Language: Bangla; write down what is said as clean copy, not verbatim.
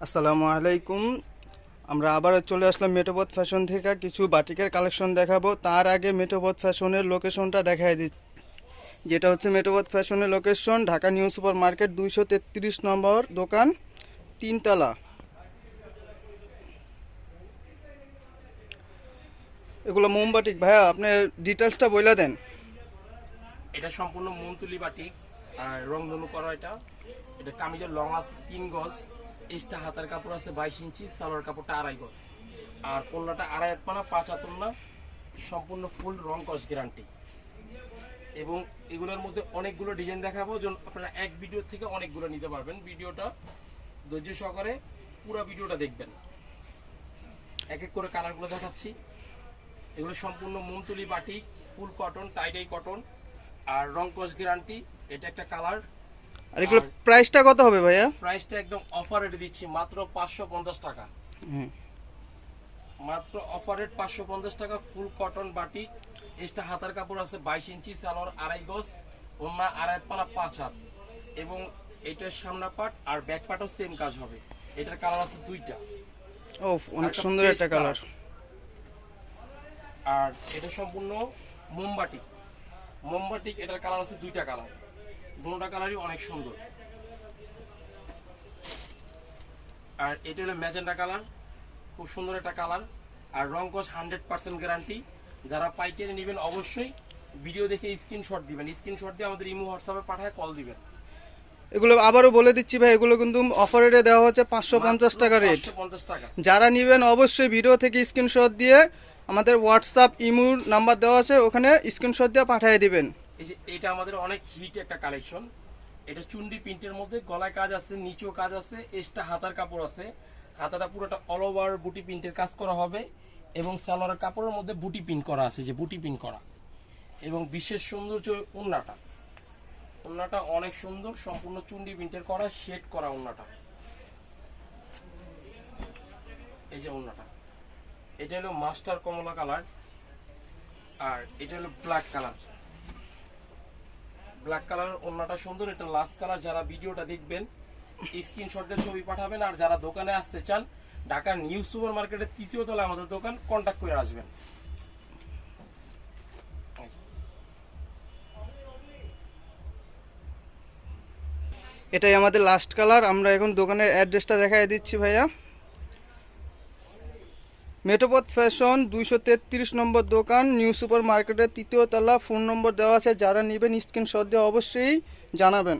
আসসালামু আলাইকুম। আমরা আবার চলে আসলাম মেটোপথ ফ্যাশন থেকে কিছু বাটিকের কালেকশন দেখাবো। তার আগে মেটোপথ ফ্যাশনের লোকেশনটা দেখাই দিচ্ছি, যেটা হচ্ছে মেটোপথ ফ্যাশনের location Dhaka new super market 233 নম্বর দোকান, 3 তলা। এগুলো মোমবাটিক। ভাইয়া আপনি ডিটেলসটা বলে দেন। এটা সম্পূর্ণ মনতুলি বাটিক আর রংধনু করা। এটা কামিজের লং আছে 3 গজ, এক্সট্রা হাতার কাপড় আছে 22 ইঞ্চি, সালোয়ার কাপড়টা 2.5 গজ, আর পণ্যটা 2.5 পানা 5 হাতর না, সম্পূর্ণ ফুল রং কস গ্যারান্টি। এবং এগুলোর মধ্যে অনেকগুলো ডিজাইন দেখাবো, যেন আপনারা এক ভিডিও থেকে অনেকগুলো নিতে পারবেন। ভিডিওটা ধৈর্য সহকারে পুরো ভিডিওটা দেখবেন। এক এক করে কালারগুলো দেখাচ্ছি। এগুলো সম্পূর্ণ মনতুলি batik, full cotton, tie dye cotton আর রং কস গ্যারান্টি। এটা একটা কালার। আর এগুলো প্রাইসটা কত হবে ভাইয়া? প্রাইসটা একদম অফার রেটে দিচ্ছি, মাত্র 550 টাকা। মাত্র অফার রেট 550 টাকা। ফুল কটন বাটিক, এক্সট্রা হাতার কাপড় আছে 22 ইঞ্চি, সালোয়ার 2.5 গজ, ওন্না 2.5 পানা 5 হাত। এবং এটার সামনা পার্ট আর ব্যাক পার্টও সেম কাজ হবে। এটার কালার আছে 2টা। ও, অনেক সুন্দর একটা কালার। আর এটা সম্পূর্ণ মোমবাটিক। মোমবাটিক এটার কালার আছে 2টা কালার, দুটোটা কালারই অনেক সুন্দর। আর এটা হলো ম্যাজেন্টা কালার, খুব সুন্দর একটা কালার। আর রং কস 100% গ্যারান্টি। যারা পাইকারি নেবেন অবশ্যই ভিডিও দেখে স্ক্রিনশট দিবেন, স্ক্রিনশট দিয়ে আমাদের ইমো হোয়াটসঅ্যাপে পাঠায় কল দিবেন। এগুলো আবারও বলে দিচ্ছি ভাই, এগুলো কিন্তু অফার রেটে দেওয়া হচ্ছে 550 টাকা রেট। 550 টাকা। যারা নেবেন অবশ্যই ভিডিও থেকে স্ক্রিনশট দিয়ে আমাদের হোয়াটসঅ্যাপ ইমোর নাম্বার দেওয়া আছে, ওখানে স্ক্রিনশট দিয়ে পাঠিয়ে দিবেন। এই যে এটা আমাদের অনেক হিট একটা কালেকশন। এটা চুন্ডি প্রিন্টের মধ্যে গলায় কাজ আছে, নিচেও কাজ আছে, এক্সট্রা হাতার কাপড় আছে। হাতাটা পুরোটা অল ওভার বুটি প্রিন্টের কাজ করা হবে এবং সালোয়ারের কাপড়ের মধ্যে বুটি প্রিন্ট করা আছে, যে বুটি প্রিন্ট করা। এবং বিশেষ সৌন্দর্য ওন্নাটা, ওন্নাটা অনেক সুন্দর, সম্পূর্ণ চুন্ডি প্রিন্টের করা, শেড করা ওন্নাটা। এই যে ওন্নাটা, এটা হলো মাস্টার কমলা কালার, আর এটা হলো ব্ল্যাক কালার। ব্ল্যাক কালার ওন্নাটা সুন্দর, এটা লাস্ট কালার। যারা ভিডিওটা দেখবেন স্ক্রিনশট দিয়ে ছবি পাঠাবেন। আর যারা দোকানে আসতে চান, ঢাকা নিউ সুপার মার্কেটের 3য় তলায় আমাদের দোকান, কন্ট্যাক্ট করে আসবেন। এটাই আমাদের লাস্ট কালার। আমরা এখন দোকানের অ্যাড্রেসটা দেখাই দিচ্ছি ভাইয়া। মেটোপথ ফ্যাশন 233 নম্বর দোকান, নিউ সুপার মার্কেটের 3য় তলা। ফোন নম্বর দেওয়া আছে, যারা নেবেন স্ক্রিনশট দিয়ে অবশ্যই জানাবেন।